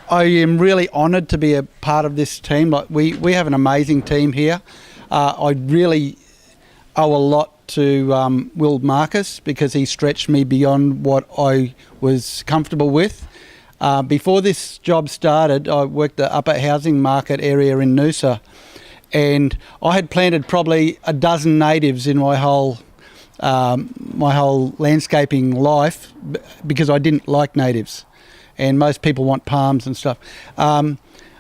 I am really honoured to be a part of this team. Like we have an amazing team here. I really owe a lot to Will Marcus because he stretched me beyond what I was comfortable with. Before this job started, I worked the upper housing market area in Noosa, and I had planted probably a dozen natives in my whole landscaping life because I didn't like natives, and most people want palms and stuff.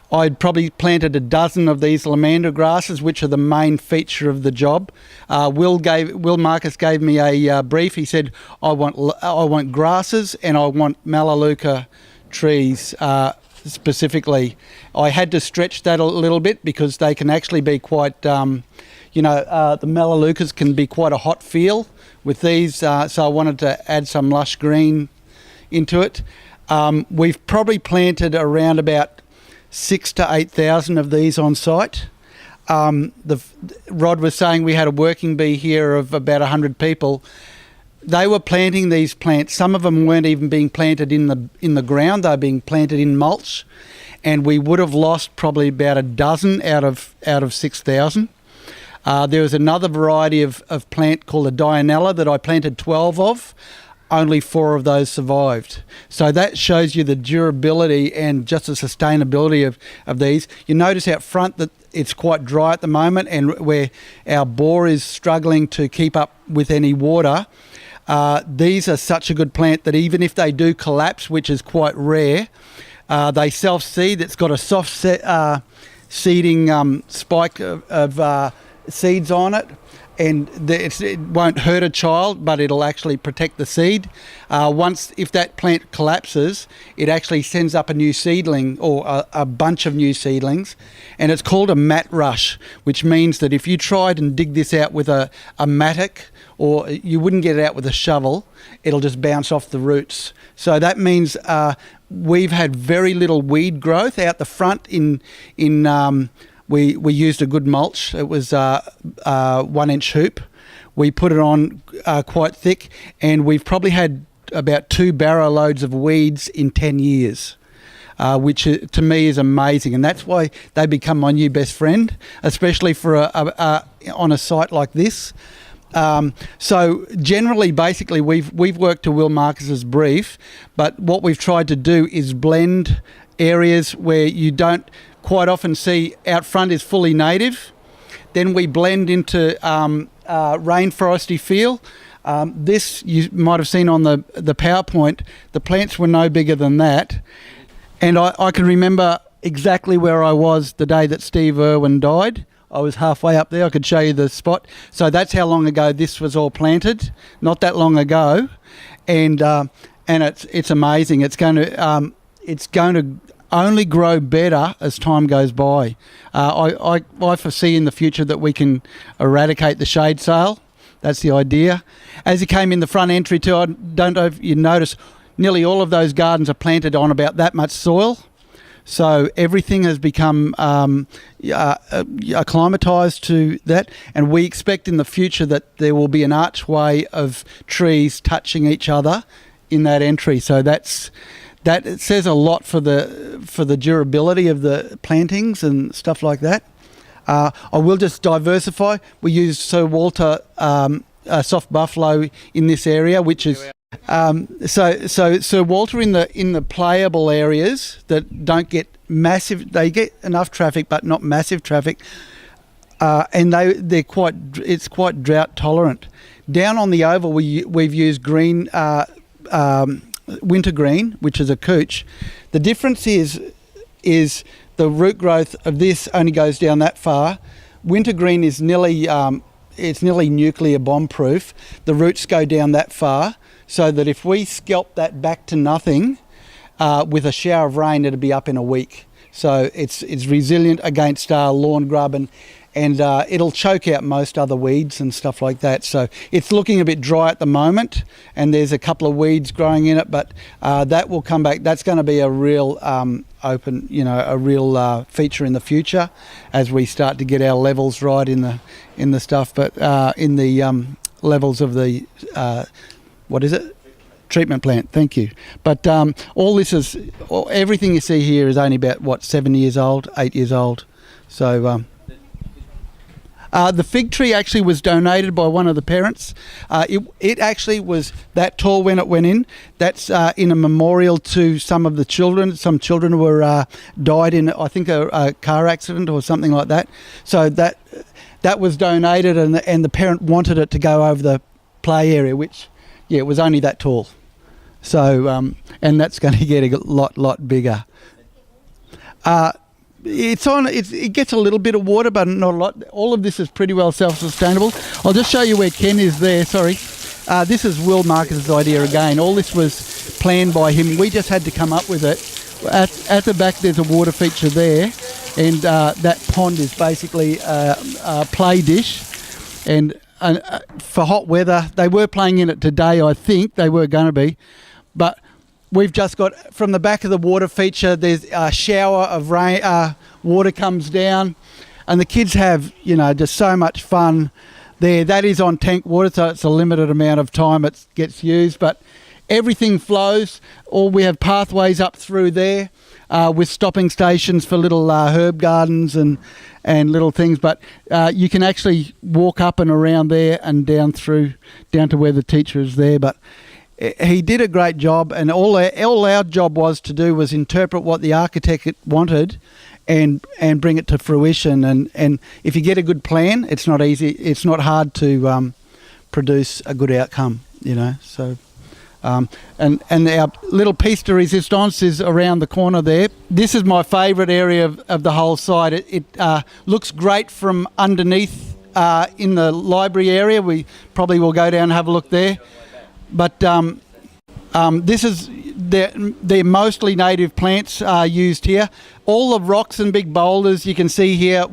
I'd probably planted a dozen of these lamanda grasses, which are the main feature of the job. Will Marcus gave me a brief. He said, I want grasses and I want Melaleuca trees specifically. I had to stretch that a little bit because they can actually be quite, the Melaleucas can be quite a hot feel with these, so I wanted to add some lush green into it. We've probably planted around about 6,000 to 8,000 of these on site. Rod was saying we had a working bee here of about 100 people. They were planting these plants. Some of them weren't even being planted in the ground. They were being planted in mulch, and we would have lost probably about a dozen out of 6,000. There was another variety of plant called a Dianella that I planted 12 of. Only 4 of those survived. So that shows you the durability and just the sustainability of these. You notice out front that it's quite dry at the moment, and where our bore is struggling to keep up with any water. These are such a good plant that even if they do collapse, which is quite rare, they self-seed. It's got a soft seeding spike of seeds on it. And it won't hurt a child, but it'll actually protect the seed. If that plant collapses, it actually sends up a new seedling or a bunch of new seedlings, and it's called a mat rush, which means that if you tried and dig this out with a mattock, or you wouldn't get it out with a shovel, it'll just bounce off the roots. So that means we've had very little weed growth out the front We used a good mulch. It was 1 inch hoop. We put it on quite thick, and we've probably had about 2 barrow loads of weeds in 10 years, which to me is amazing. And that's why they become my new best friend, especially for on a site like this. So generally, basically, we've worked to Will Marcus's brief, but what we've tried to do is blend areas where you don't quite often see out front is fully native. Then we blend into rainforesty feel. This you might have seen on the PowerPoint. The plants were no bigger than that. And I can remember exactly where I was the day that Steve Irwin died. I was halfway up there. I could show you the spot. So that's how long ago this was all planted. Not that long ago. And it's amazing. It's going to only grow better as time goes by. I foresee in the future that we can eradicate the shade sail. That's the idea. As you came in the front entry too, I don't know if you notice, nearly all of those gardens are planted on about that much soil. So everything has become acclimatised to that, and we expect in the future that there will be an archway of trees touching each other in that entry. So that it says a lot for the durability of the plantings and stuff like that. I will just diversify. We use Sir Walter soft buffalo in this area, which is so Sir Walter in the playable areas that don't get massive. They get enough traffic, but not massive traffic, and it's quite drought tolerant. Down on the oval, we've used green. Wintergreen, which is a couch. The difference is the root growth of this only goes down that far. Wintergreen is nearly nuclear bomb proof. The roots go down that far, so that if we scalp that back to nothing with a shower of rain, it'll be up in a week. So it's resilient against lawn grub and it'll choke out most other weeds and stuff like that. So it's looking a bit dry at the moment, and there's a couple of weeds growing in it, but that will come back. That's going to be a real feature in the future as we start to get our levels right in the stuff. But in the levels of the what is it? Treatment plant, thank you. But everything you see here is only about, 7 years old, 8 years old. So the fig tree actually was donated by one of the parents. It actually was that tall when it went in. That's in a memorial to some of the children. Some children were died in, I think, a car accident or something like that. So that was donated, and the parent wanted it to go over the play area, which, it was only that tall. So, and that's going to get a lot bigger. It gets a little bit of water, but not a lot. All of this is pretty well self-sustainable. I'll just show you where Ken is there. Sorry. This is Will Marcus's idea again. All this was planned by him. We just had to come up with it. At the back, there's a water feature there, and that pond is basically a play dish. And for hot weather, they were playing in it today, I think. They were going to be. But we've just got, from the back of the water feature, there's a shower of rain, water comes down, and the kids have, just so much fun there. That is on tank water, so it's a limited amount of time it gets used, but everything flows. We have pathways up through there with stopping stations for little herb gardens and little things, but you can actually walk up and around there and down to where the teacher is there. But he did a great job, and all our job was to do was interpret what the architect wanted and bring it to fruition. And if you get a good plan, it's not easy. It's not hard to produce a good outcome, So, and our little piece de resistance is around the corner there. This is my favourite area of the whole site. It looks great from underneath in the library area. We probably will go down and have a look there. But this is, they're mostly native plants used here. All the rocks and big boulders you can see here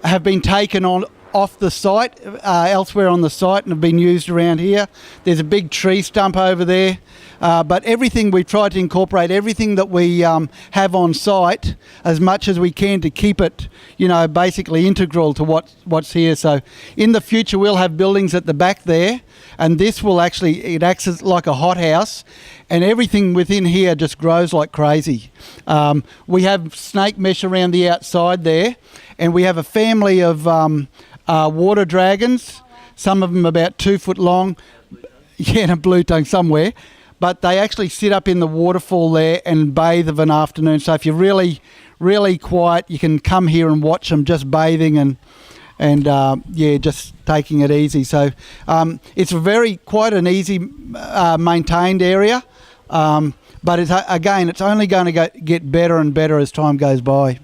have been taken off the site, elsewhere on the site, and have been used around here. There's a big tree stump over there. But everything, we've tried to incorporate everything that we have on site as much as we can to keep it, basically integral to what's here. So in the future, we'll have buildings at the back there, and this will it acts as like a hothouse, and everything within here just grows like crazy. We have snake mesh around the outside there, and we have a family of water dragons, some of them about 2 foot long, and a blue tongue somewhere. But they actually sit up in the waterfall there and bathe of an afternoon. So if you're really, really quiet, you can come here and watch them just bathing and just taking it easy. So it's quite an easy maintained area. But it's only going to get better and better as time goes by.